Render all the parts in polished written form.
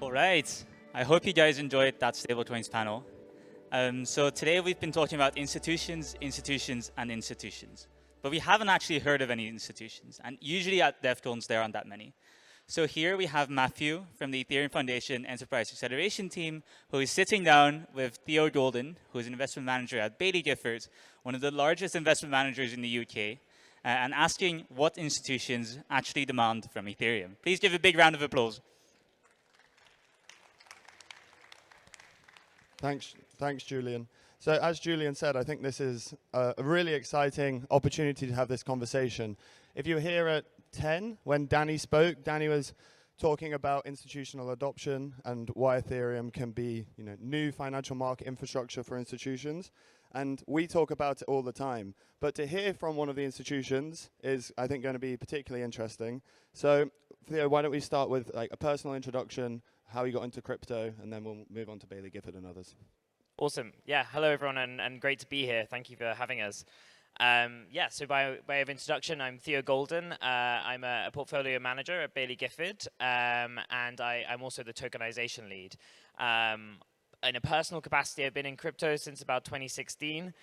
All right. I hope you guys enjoyed that stablecoins panel. So today we've been talking about institutions, institutions, and institutions. But we haven't actually heard of any institutions. And usually at DevCons, there aren't that many. So here we have Matthew from the Ethereum Foundation Enterprise Acceleration team, who is sitting down with Theo Golden, who is an investment manager at Baillie Gifford, one of the largest investment managers in the UK, and asking what institutions actually demand from Ethereum. Please give a big round of applause. Thanks, Julian. So as Julian said, I think this is a really exciting opportunity to have this conversation. If you were here at 10 when Danny spoke, Danny was talking about institutional adoption and why Ethereum can be, new financial market infrastructure for institutions. And we talk about it all the time. But to hear from one of the institutions is, I think, going to be particularly interesting. So, Theo, why don't we start with a personal introduction, how you got into crypto, and then we'll move on to Baillie Gifford and others. Awesome. Yeah, hello everyone, and great to be here. Thank you for having us. So by way of introduction, I'm Theo Golden. I'm a portfolio manager at Baillie Gifford, and I'm also the tokenization lead. In a personal capacity, I've been in crypto since about 2016.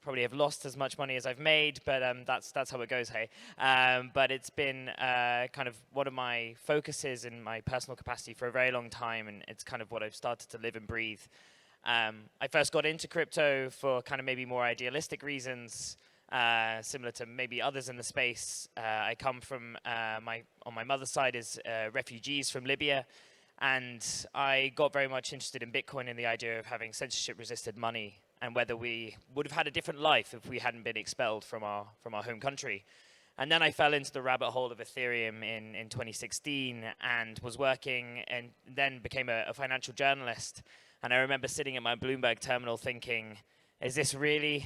Probably have lost as much money as I've made, but that's how it goes, hey. But it's been kind of one of my focuses in my personal capacity for a very long time, and it's kind of what I've started to live and breathe. I first got into crypto for kind of maybe more idealistic reasons, similar to maybe others in the space. I come from, on my mother's side is refugees from Libya, and I got very much interested in Bitcoin and the idea of having censorship-resisted money, and whether we would have had a different life if we hadn't been expelled from our home country. And then I fell into the rabbit hole of Ethereum in 2016 and was working, and then became a financial journalist. And I remember sitting at my Bloomberg terminal thinking, is this really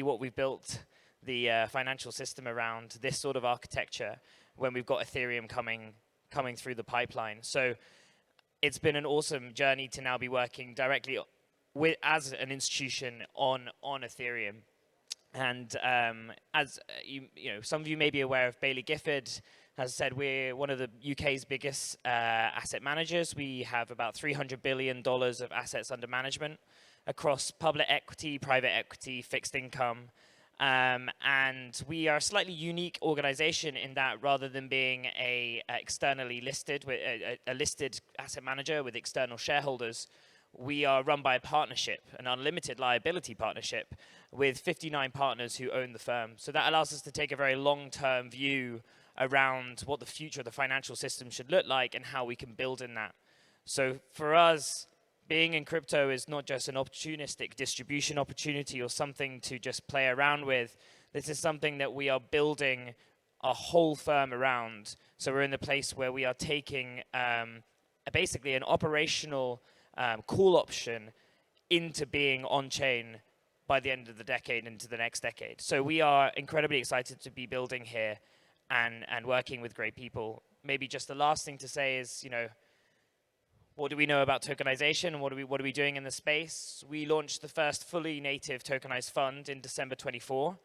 what we've built the financial system around, this sort of architecture, when we've got Ethereum coming through the pipeline? So it's been an awesome journey to now be working directly as an institution on Ethereum. And as some of you may be aware of Baillie Gifford. As I said, we're one of the UK's biggest asset managers. We have about $300 billion of assets under management across public equity, private equity, fixed income. And we are a slightly unique organization in that rather than being a externally listed, a listed asset manager with external shareholders, we are run by a partnership, an unlimited liability partnership, with 59 partners who own the firm. So that allows us to take a very long-term view around what the future of the financial system should look like and how we can build in that. So for us, being in crypto is not just an opportunistic distribution opportunity or something to just play around with. This is something that we are building a whole firm around. So we're in the place where we are taking basically an operational call option into being on-chain by the end of the decade into the next decade. So we are incredibly excited to be building here and working with great people. Maybe just the last thing to say is, what do we know about tokenization? What are we doing in the space? We launched the first fully native tokenized fund in December 24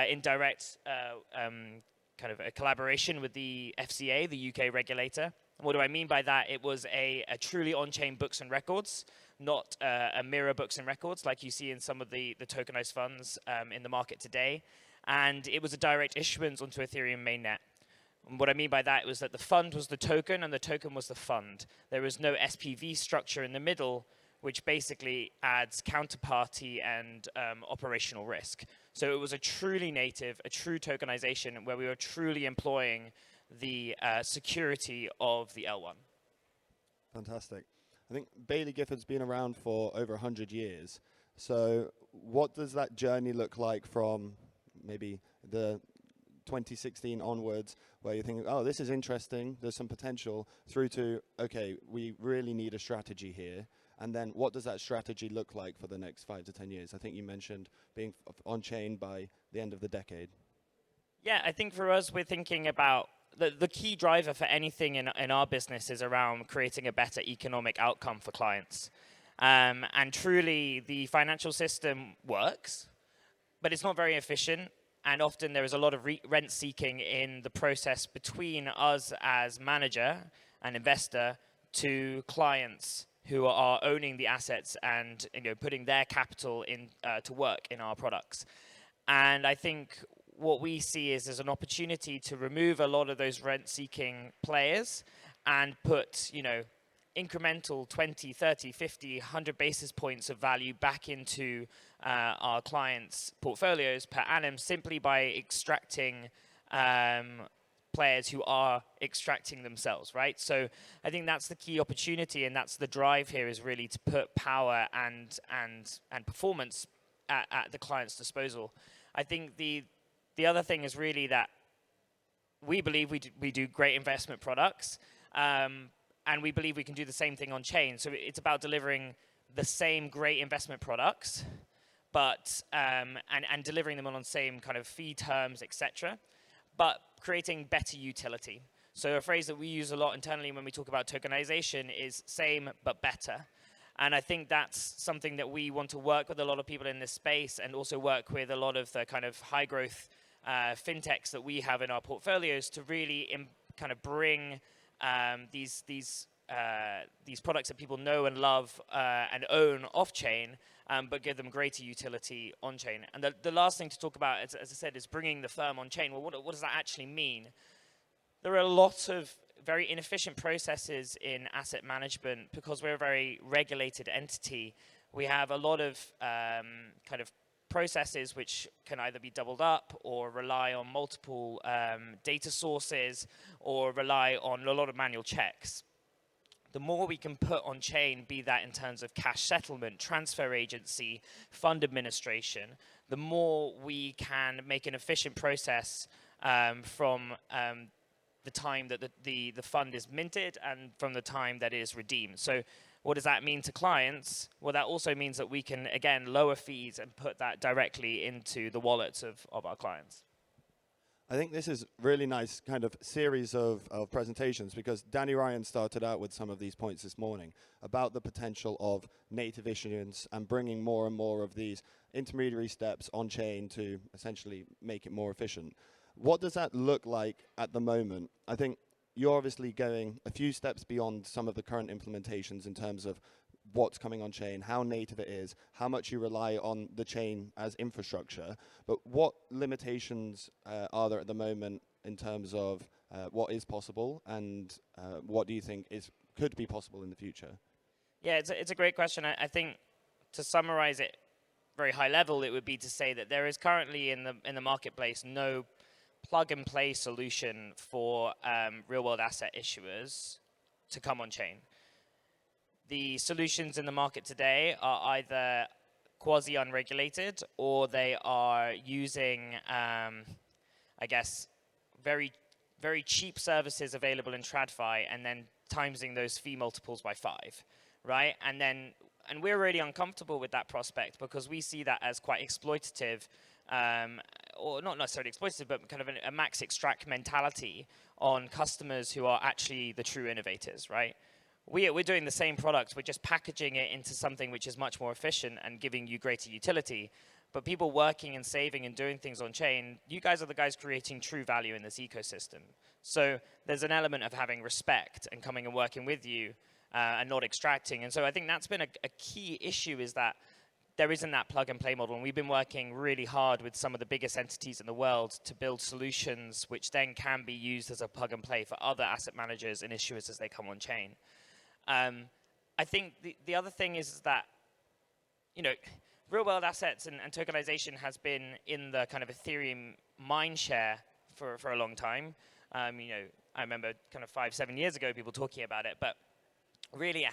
in direct kind of a collaboration with the FCA, the UK regulator. And what do I mean by that? It was a truly on-chain books and records, not a mirror books and records like you see in some of the tokenized funds in the market today. And it was a direct issuance onto Ethereum mainnet. And what I mean by that was that the fund was the token and the token was the fund. There was no SPV structure in the middle, which basically adds counterparty and operational risk. So it was a truly native, a true tokenization where we were truly employing the security of the L1. Fantastic. I think Baillie Gifford's been around for over 100 years. So what does that journey look like from maybe the 2016 onwards, where you think, oh, this is interesting, there's some potential, through to, okay, we really need a strategy here. And then what does that strategy look like for the next 5 to 10 years? I think you mentioned being on-chain by the end of the decade. Yeah, I think for us, we're thinking about the key driver for anything in our business is around creating a better economic outcome for clients. And truly, the financial system works, but it's not very efficient. And often there is a lot of rent seeking in the process between us as manager and investor to clients who are owning the assets and putting their capital in to work in our products. And I think what we see is there's an opportunity to remove a lot of those rent-seeking players and put incremental 20, 30, 50, 100 basis points of value back into our clients' portfolios per annum simply by extracting players who are extracting themselves, right? So I think that's the key opportunity, and that's the drive here, is really to put power and performance at the client's disposal. I think the other thing is really that we believe we do great investment products, and we believe we can do the same thing on chain. So it's about delivering the same great investment products, but and delivering them on the same kind of fee terms, etc., but creating better utility. So a phrase that we use a lot internally when we talk about tokenization is same but better. And I think that's something that we want to work with a lot of people in this space, and also work with a lot of the kind of high growth fintechs that we have in our portfolios to really kind of bring these products that people know and love and own off-chain, but give them greater utility on-chain. And the last thing to talk about, as I said, is bringing the firm on-chain. Well, what does that actually mean? There are a lot of very inefficient processes in asset management because we're a very regulated entity. We have a lot of kind of processes which can either be doubled up or rely on multiple data sources or rely on a lot of manual checks. The more we can put on chain, be that in terms of cash settlement, transfer agency, fund administration, the more we can make an efficient process from the time that the fund is minted and from the time that it is redeemed. So what does that mean to clients? Well, that also means that we can, again, lower fees and put that directly into the wallets of our clients. I think this is really nice kind of series of presentations, because Danny Ryan started out with some of these points this morning about the potential of native issuance and bringing more and more of these intermediary steps on chain to essentially make it more efficient. What does that look like at the moment? I think you're obviously going a few steps beyond some of the current implementations in terms of what's coming on chain, how native it is, how much you rely on the chain as infrastructure. But what limitations are there at the moment in terms of what is possible, and what do you think could be possible in the future? Yeah, it's a great question. I think to summarize it very high level, it would be to say that there is currently in the marketplace no plug-and-play solution for real-world asset issuers to come on chain. The solutions in the market today are either quasi-unregulated, or they are using, I guess, very, very cheap services available in TradFi, and then timesing those fee multiples by 5, right? And we're really uncomfortable with that prospect, because we see that as quite exploitative, or not necessarily exploitative, but kind of a max extract mentality on customers who are actually the true innovators, right? We're doing the same product, we're just packaging it into something which is much more efficient and giving you greater utility. But people working and saving and doing things on chain, you guys are the guys creating true value in this ecosystem. So there's an element of having respect and coming and working with you and not extracting. And so I think that's been a key issue, is that there isn't that plug and play model. And we've been working really hard with some of the biggest entities in the world to build solutions which then can be used as a plug and play for other asset managers and issuers as they come on chain. I think the other thing is that, real world assets and tokenization has been in the kind of Ethereum mindshare for a long time. I remember kind of 5-7 years ago people talking about it, but really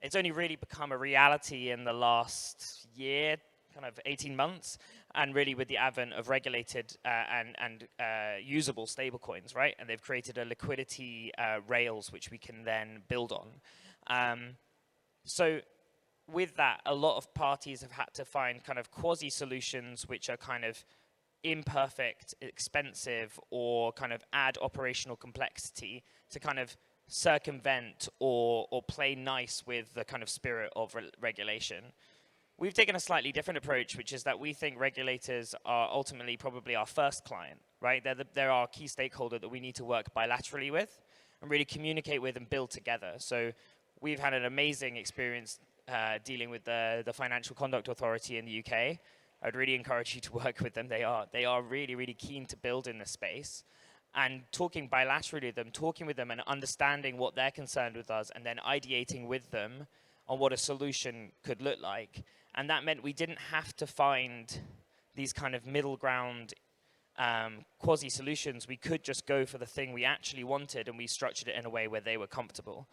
it's only really become a reality in the last year, kind of 18 months, and really with the advent of regulated and usable stablecoins, right? And they've created a liquidity rails which we can then build on. So with that, a lot of parties have had to find kind of quasi solutions which are kind of imperfect, expensive, or kind of add operational complexity to kind of circumvent or play nice with the kind of spirit of regulation. We've taken a slightly different approach, which is that we think regulators are ultimately probably our first client, right? They're our key stakeholder that we need to work bilaterally with. and really communicate with and build together. So we've had an amazing experience dealing with the Financial Conduct Authority in the UK. I'd really encourage you to work with them. They are really, really keen to build in this space. And talking bilaterally with them, talking with them and understanding what they're concerned with us, and then ideating with them on what a solution could look like. And that meant we didn't have to find these kind of middle ground quasi-solutions. We could just go for the thing we actually wanted, and we structured it in a way where they were comfortable.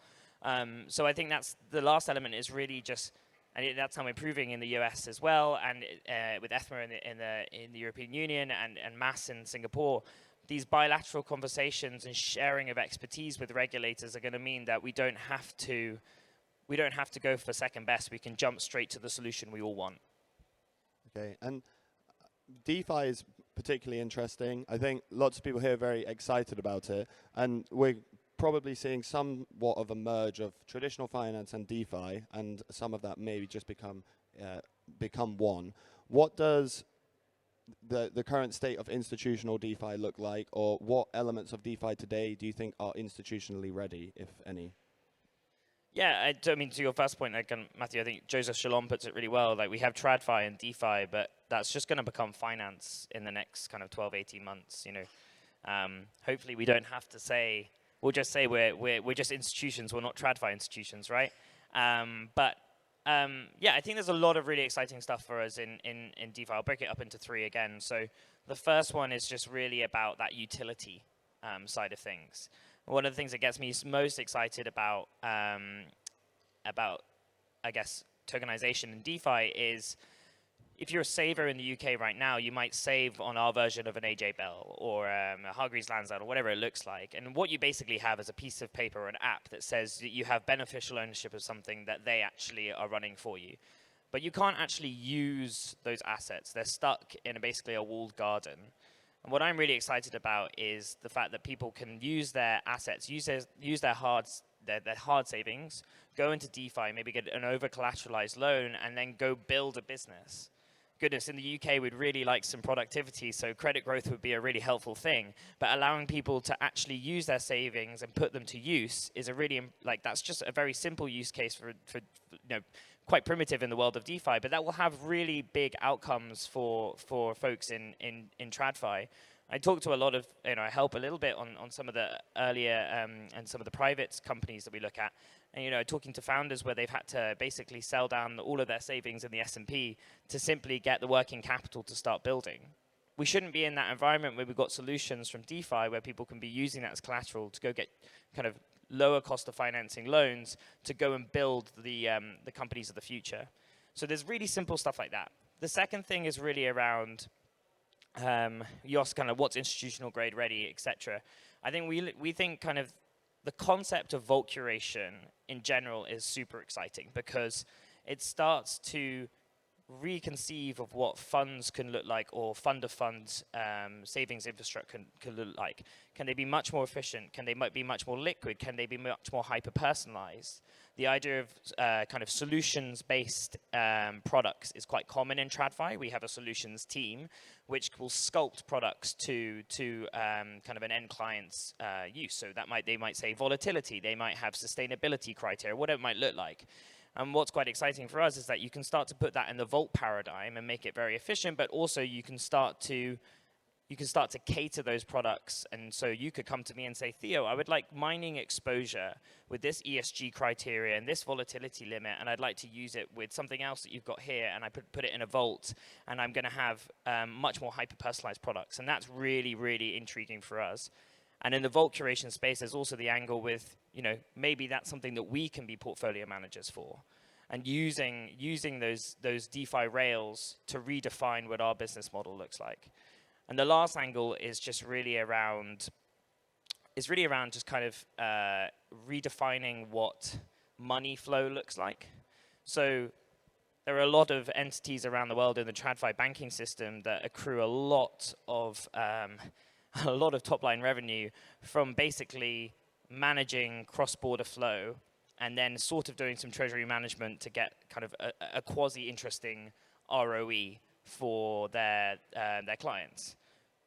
So I think that's the last element is really just, and that's how we're improving in the US as well, and with ETHMA in the European Union and MAS in Singapore. These bilateral conversations and sharing of expertise with regulators are going to mean that we don't have to go for second best. We can jump straight to the solution we all want. Okay, and DeFi is particularly interesting. I think lots of people here are very excited about it, and we're probably seeing somewhat of a merge of traditional finance and DeFi, and some of that maybe just become one. What does the current state of institutional DeFi look like, or what elements of DeFi today do you think are institutionally ready, if any? Yeah, I mean, to your first point, Matthew, I think Joseph Shalom puts it really well. Like, we have TradFi and DeFi, but that's just going to become finance in the next kind of 12, 18 months. Hopefully we don't have to say, we'll just say we're just institutions, we're not TradFi institutions, right? Yeah, I think there's a lot of really exciting stuff for us in DeFi. I'll break it up into three again. So the first one is just really about that utility side of things. One of the things that gets me most excited about, I guess, tokenization in DeFi is if you're a saver in the UK right now, you might save on our version of an AJ Bell or a Hargreaves Lansdown or whatever it looks like. And what you basically have is a piece of paper or an app that says that you have beneficial ownership of something that they actually are running for you. But you can't actually use those assets. They're stuck in basically a walled garden. And what I'm really excited about is the fact that people can use their assets, use their hard savings, go into DeFi, maybe get an over-collateralized loan, and then go build a business. Goodness, in the UK, we'd really like some productivity, so credit growth would be a really helpful thing. But allowing people to actually use their savings and put them to use is a really, that's just a very simple use case for quite primitive in the world of DeFi, but that will have really big outcomes for folks in TradFi. I talk to a lot of, I help a little bit on some of the earlier and some of the private companies that we look at. And, talking to founders where they've had to basically sell down all of their savings in the S&P to simply get the working capital to start building. We shouldn't be in that environment where we've got solutions from DeFi where people can be using that as collateral to go get kind of lower cost of financing loans to go and build the companies of the future. So there's really simple stuff like that. The second thing is really around, you asked kind of what's institutional grade ready, etc. I think we think kind of the concept of vault curation in general is super exciting because it starts to reconceive of what funds can look like, or fund of funds savings infrastructure can look like. Can they be much more efficient? Can they be much more liquid? Can they be much more hyper-personalized? The idea of kind of solutions-based products is quite common in TradFi. We have a solutions team which will sculpt products to kind of an end client's use. So they might say volatility, they might have sustainability criteria, what it might look like. And what's quite exciting for us is that you can start to put that in the vault paradigm and make it very efficient, but also you can start to cater those products. And so you could come to me and say, Theo, I would like mining exposure with this ESG criteria and this volatility limit, and I'd like to use it with something else that you've got here, and I put it in a vault, and I'm going to have much more hyper-personalized products. And that's really, really intriguing for us. And in the vault curation space, there's also the angle with, maybe that's something that we can be portfolio managers for. And using those DeFi rails to redefine what our business model looks like. And the last angle is just really around just kind of redefining what money flow looks like. So there are a lot of entities around the world in the TradFi banking system that accrue a lot of top-line revenue from basically managing cross-border flow and then sort of doing some treasury management to get kind of a quasi-interesting ROE for their clients.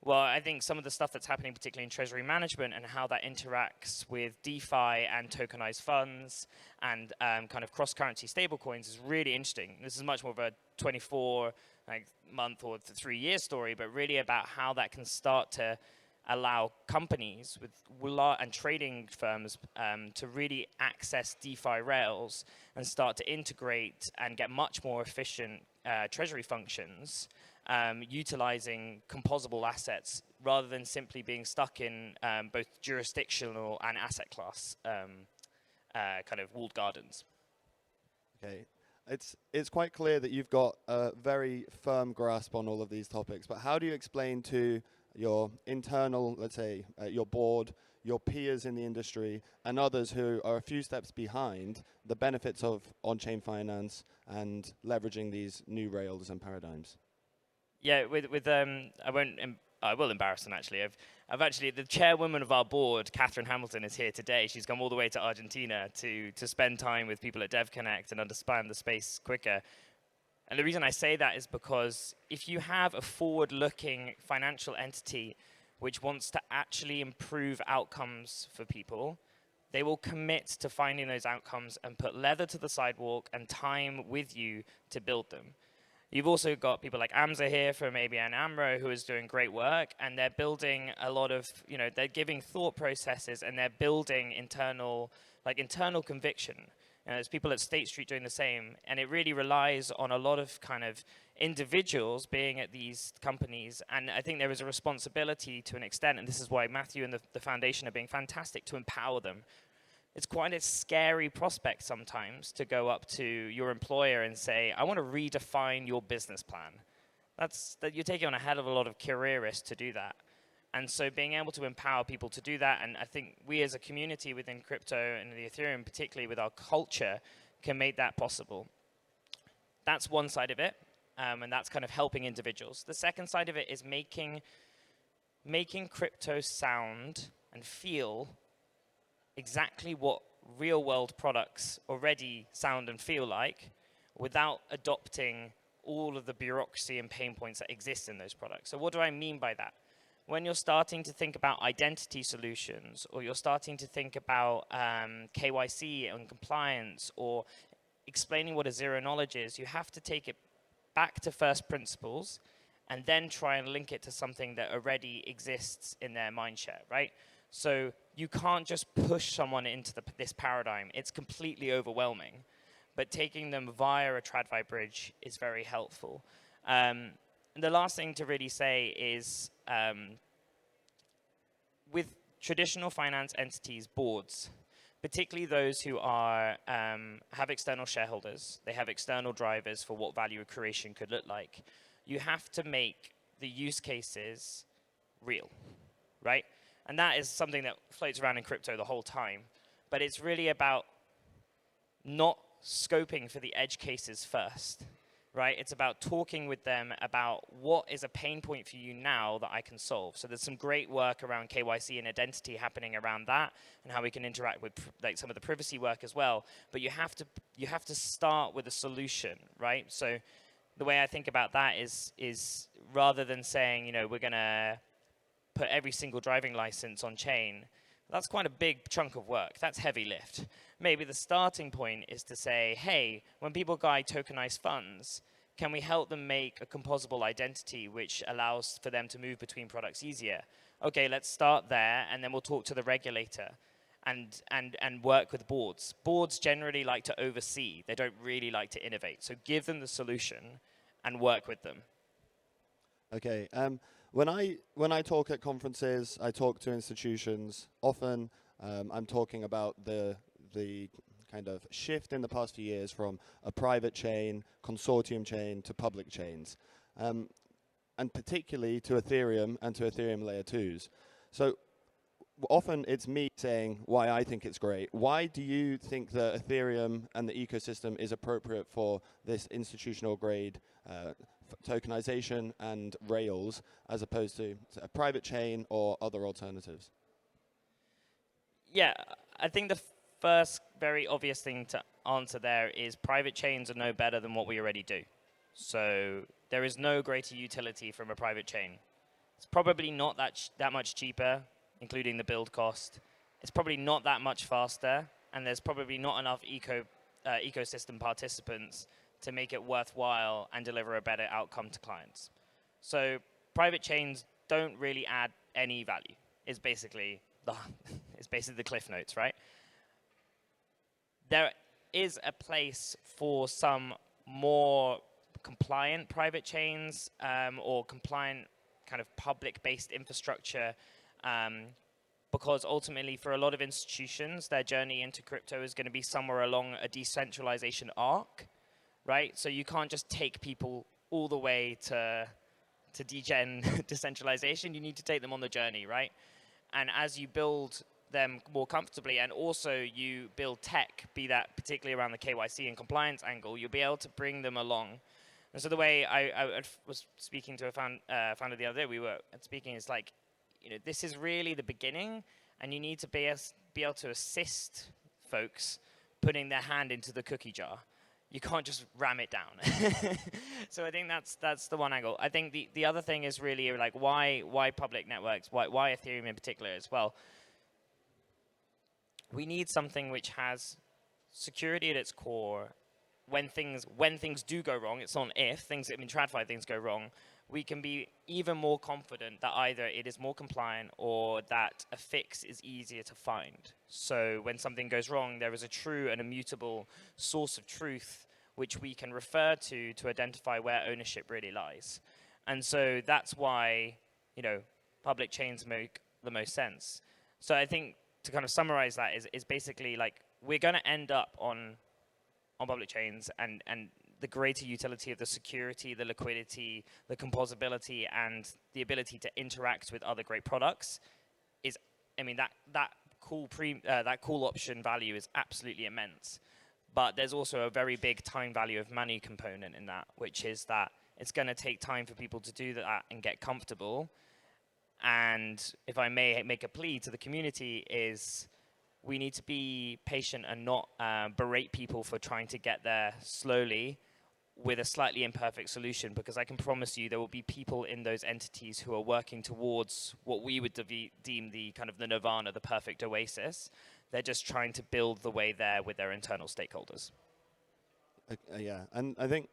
Well, I think some of the stuff that's happening, particularly in treasury management, and how that interacts with DeFi and tokenized funds and kind of cross-currency stablecoins is really interesting. This is much more of a 24 month or 3-year story, but really about how that can start to allow companies with and trading firms to really access DeFi rails and start to integrate and get much more efficient treasury functions, utilizing composable assets rather than simply being stuck in both jurisdictional and asset class kind of walled gardens. Okay, it's quite clear that you've got a very firm grasp on all of these topics, but how do you explain to your internal, let's say, your board, your peers in the industry, and others who are a few steps behind the benefits of on-chain finance and leveraging these new rails and paradigms? Yeah, I will embarrass them actually. I've actually, the chairwoman of our board, Catherine Hamilton, is here today. She's come all the way to Argentina to spend time with people at Devconnect and understand the space quicker. And the reason I say that is because if you have a forward-looking financial entity which wants to actually improve outcomes for people, they will commit to finding those outcomes and put leather to the sidewalk and time with you to build them. You've also got people like Amza here from ABN AMRO who is doing great work, and they're building a lot of, they're giving thought processes and they're building internal conviction. There's people at State Street doing the same, and it really relies on a lot of kind of individuals being at these companies, and I think there is a responsibility to an extent, and this is why Matthew and the foundation are being fantastic to empower them. It's quite a scary prospect sometimes to go up to your employer and say, I want to redefine your business plan. You're taking on a hell of a lot of career risk to do that. And so being able to empower people to do that, and I think we as a community within crypto and the Ethereum, particularly with our culture, can make that possible. That's one side of it, and that's kind of helping individuals. The second side of it is making crypto sound and feel exactly what real world products already sound and feel like without adopting all of the bureaucracy and pain points that exist in those products. So what do I mean by that? When you're starting to think about identity solutions, or you're starting to think about KYC and compliance, or explaining what a zero knowledge is, you have to take it back to first principles and then try and link it to something that already exists in their mindshare, right? So you can't just push someone into this paradigm. It's completely overwhelming. But taking them via a TradFi bridge is very helpful. And the last thing to really say is, with traditional finance entities, boards, particularly those who are have external shareholders, they have external drivers for what value creation could look like, you have to make the use cases real, right? And that is something that floats around in crypto the whole time. But it's really about not scoping for the edge cases first, right? It's about talking with them about what is a pain point for you now that I can solve. So there's some great work around KYC and identity happening around that, and how we can interact with like some of the privacy work as well. But you have to start with a solution, right? So the way I think about that is rather than saying, we're gonna put every single driving license on chain, that's quite a big chunk of work. That's heavy lift. Maybe the starting point is to say, hey, when people buy tokenized funds, can we help them make a composable identity which allows for them to move between products easier? Okay, let's start there, and then we'll talk to the regulator and work with boards. Boards generally like to oversee. They don't really like to innovate. So give them the solution and work with them. Okay. When I talk at conferences, I talk to institutions. Often, I'm talking about the kind of shift in the past few years from a private chain, consortium chain, to public chains, and particularly to Ethereum and to Ethereum layer 2s. So often it's me saying why I think it's great. Why do you think that Ethereum and the ecosystem is appropriate for this institutional grade tokenization and rails, as opposed to a private chain or other alternatives? Yeah, I think the first very obvious thing to answer there is private chains are no better than what we already do. So there is no greater utility from a private chain. It's probably not that much cheaper, including the build cost. It's probably not that much faster, and there's probably not enough ecosystem participants to make it worthwhile and deliver a better outcome to clients. So private chains don't really add any value. It's basically the cliff notes, right? There is a place for some more compliant private chains or compliant kind of public-based infrastructure, because ultimately for a lot of institutions, their journey into crypto is going to be somewhere along a decentralization arc, right? So you can't just take people all the way to decentralization. You need to take them on the journey, right? And as you build them more comfortably, and also you build tech, be that particularly around the KYC and compliance angle, you'll be able to bring them along. And so the way I was speaking to a founder the other day, we were speaking, is like, you know, this is really the beginning, and you need to be able to assist folks putting their hand into the cookie jar. You can't just ram it down. So I think that's the one angle. I think the other thing is really like why public networks, why Ethereum in particular as well. We need something which has security at its core. When things do go wrong, it's not if things, I mean, TradFi things go wrong, we can be even more confident that either it is more compliant or that a fix is easier to find. So when something goes wrong, there is a true and immutable source of truth which we can refer to identify where ownership really lies. And so that's why, you know, public chains make the most sense. So I think to kind of summarize that is basically like we're going to end up on public chains, and the greater utility of the security, the liquidity, the composability, and the ability to interact with other great products is, I mean, that cool option value is absolutely immense. But there's also a very big time value of money component in that, which is that it's going to take time for people to do that and get comfortable. And if I may make a plea to the community, is we need to be patient and not berate people for trying to get there slowly with a slightly imperfect solution, because I can promise you there will be people in those entities who are working towards what we would deem the kind of the nirvana, the perfect oasis. They're just trying to build the way there with their internal stakeholders. Yeah, and I think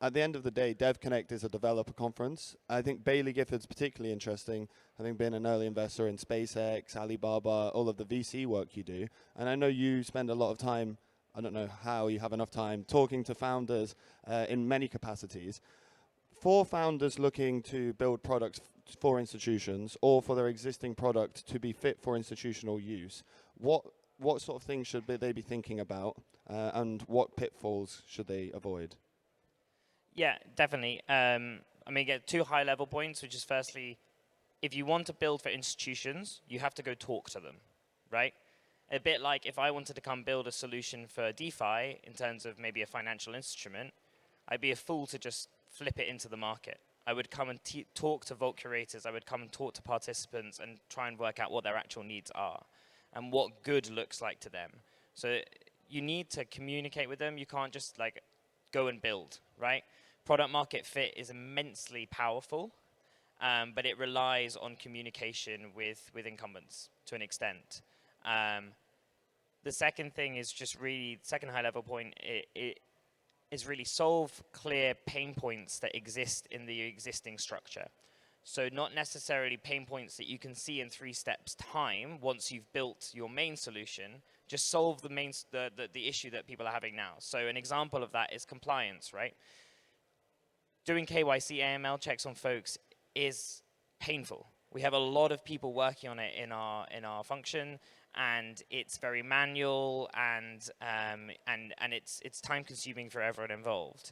at the end of the day, Devconnect is a developer conference. I think Baillie Gifford's particularly interesting, having been an early investor in SpaceX, Alibaba, all of the VC work you do. And I know you spend a lot of time, I don't know how you have enough time, talking to founders in many capacities. For founders looking to build products for institutions or for their existing product to be fit for institutional use, what sort of things should they be thinking about and what pitfalls should they avoid? Yeah, definitely. I mean, get two high-level points, which is firstly, if you want to build for institutions, you have to go talk to them, right? A bit like if I wanted to come build a solution for DeFi in terms of maybe a financial instrument, I'd be a fool to just flip it into the market. I would come and talk to vault curators. I would come and talk to participants and try and work out what their actual needs are and what good looks like to them. So you need to communicate with them. You can't just like go and build, right? Product market fit is immensely powerful, but it relies on communication with incumbents to an extent. The second thing is just really, second high level point, it is really solve clear pain points that exist in the existing structure. So not necessarily pain points that you can see in 3 steps time once you've built your main solution, just solve the issue that people are having now. So an example of that is compliance, right? Doing KYC AML checks on folks is painful. We have a lot of people working on it in our function, and it's very manual and it's time consuming for everyone involved.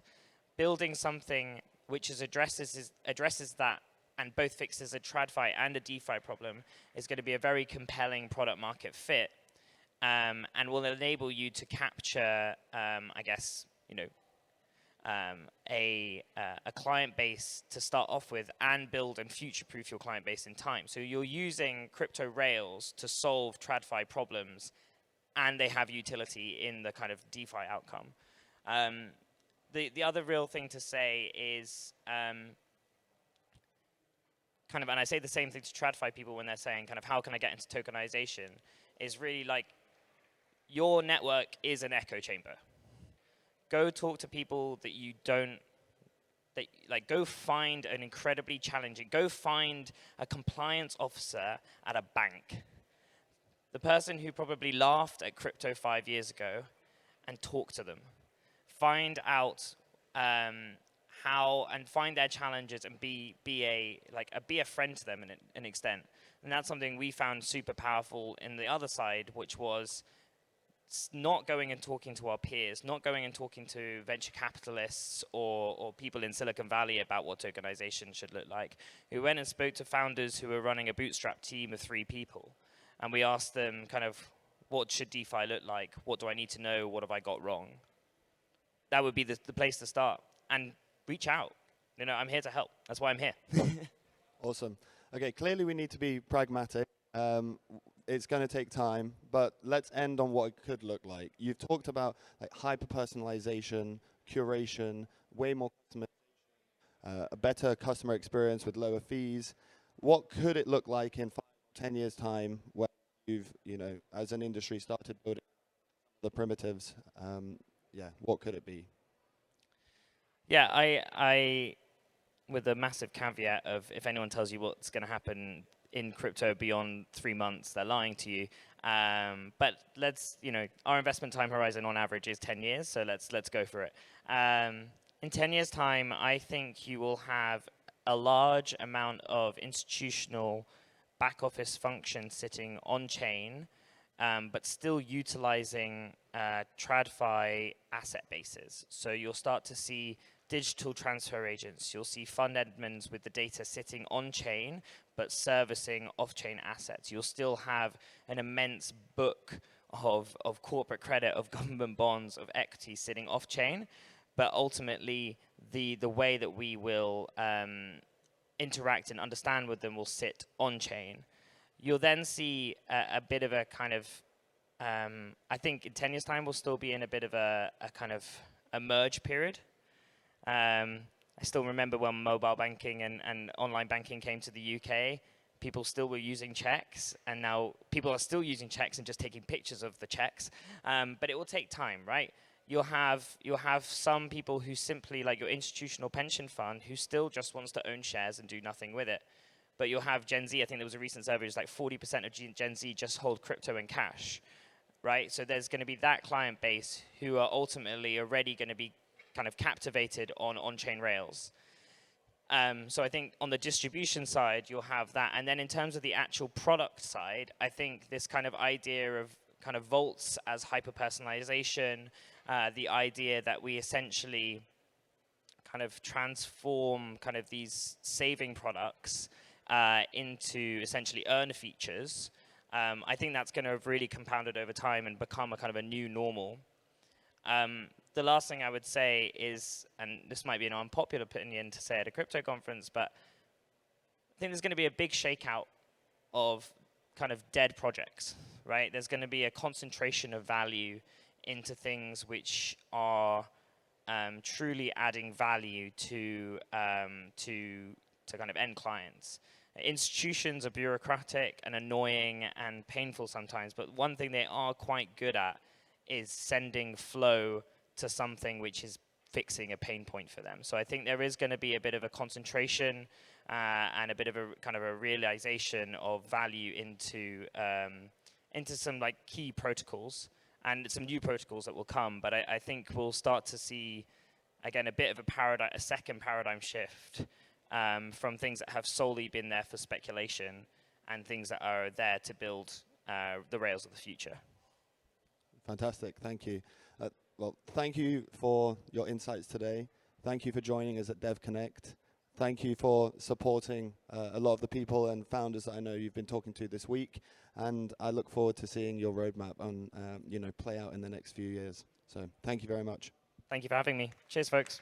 Building something which addresses that and both fixes a TradFi and a DeFi problem is going to be a very compelling product market fit, and will enable you to capture, I guess, you know, a client base to start off with and build and future-proof your client base in time. So you're using crypto rails to solve TradFi problems, and they have utility in the kind of DeFi outcome. The other real thing to say is kind of, and I say the same thing to TradFi people when they're saying kind of how can I get into tokenization, is really like your network is an echo chamber. Go talk to people that you don't, that like go find an incredibly challenging, go find a compliance officer at a bank. The person who probably laughed at crypto 5 years ago, and talk to them. Find out how, and find their challenges and be a friend to them in an extent. And that's something we found super powerful in the other side, which was not going and talking to our peers, not going and talking to venture capitalists or people in Silicon Valley about what tokenization should look like. We went and spoke to founders who were running a bootstrap team of 3 people. And we asked them kind of, what should DeFi look like? What do I need to know? What have I got wrong? That would be the place to start. And reach out. You know, I'm here to help. That's why I'm here. Awesome. Okay, clearly we need to be pragmatic. It's going to take time, but let's end on what it could look like. You've talked about like hyper-personalization, curation, way more customization, a better customer experience with lower fees. What could it look like in 5 or 10 years' time when you've, you know, as an industry started building the primitives? Yeah, what could it be? Yeah, I with a massive caveat of if anyone tells you what's going to happen in crypto beyond 3 months, they're lying to you. But let's, you know, our investment time horizon on average is 10 years, so let's go for it. In 10 years' time, I think you will have a large amount of institutional back office functions sitting on chain, but still utilizing TradFi asset bases. So you'll start to see digital transfer agents. You'll see fund admins with the data sitting on chain, but servicing off-chain assets. You'll still have an immense book of corporate credit, of government bonds, of equity sitting off-chain, but ultimately the way that we will interact and understand with them will sit on-chain. You'll then see a bit of a kind of, I think in 10 years' time we'll still be in a bit of a kind of a merge period. I still remember when mobile banking and online banking came to the UK, people still were using checks, and now people are still using checks and just taking pictures of the checks. But it will take time, right? You'll have some people who simply, like your institutional pension fund, who still just wants to own shares and do nothing with it. But you'll have Gen Z, I think there was a recent survey, it's like 40% of Gen Z just hold crypto and cash, right? So there's going to be that client base who are ultimately already going to be kind of captivated on on-chain rails. So I think on the distribution side, you'll have that. And then in terms of the actual product side, I think this kind of idea of kind of vaults as hyper-personalization, the idea that we essentially kind of transform kind of these saving products into essentially earn features, I think that's going to have really compounded over time and become a kind of a new normal. The last thing I would say is, and this might be an unpopular opinion to say at a crypto conference, but I think there's going to be a big shakeout of kind of dead projects, right? There's going to be a concentration of value into things which are truly adding value to kind of end clients. Institutions are bureaucratic and annoying and painful sometimes, but one thing they are quite good at is sending flow to something which is fixing a pain point for them. So I think there is going to be a bit of a concentration and a bit of a kind of a realization of value into some like key protocols and some new protocols that will come. But I think we'll start to see again a bit of a second paradigm shift from things that have solely been there for speculation and things that are there to build the rails of the future. Fantastic, thank you. Well, thank you for your insights today. Thank you for joining us at Devconnect. Thank you for supporting a lot of the people and founders that I know you've been talking to this week. And I look forward to seeing your roadmap play out in the next few years. So thank you very much. Thank you for having me. Cheers, folks.